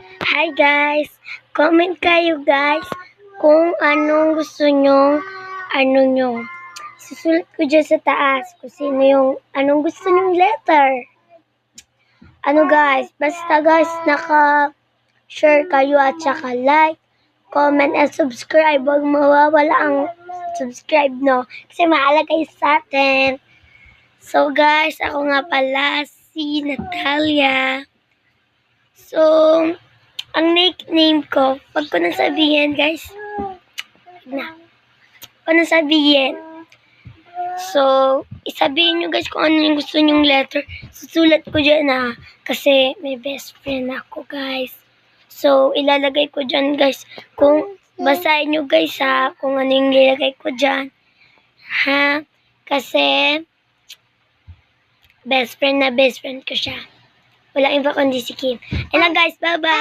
Hi guys! Comment kayo guys kung anong gusto nyong susulat ko dyan sa taas kung sino yung anong gusto nyong letter. Guys, basta guys naka-share kayo at saka like, comment and subscribe. Huwag mawawala ang subscribe, no? Kasi mahalaga kayo sa atin. So guys, ako nga pala si Natalia. So, ang nickname ko, pag ko nang sabihin, guys, So, isabihin nyo guys kung ano yung gusto nyong letter. Susulat ko dyan kasi may best friend ako guys. So, ilalagay ko dyan guys. Kung basahin nyo guys kung ano yung ilalagay ko dyan. Kasi, best friend ko siya. Walang iba kundi si Kim. Ayun lang guys, bye-bye!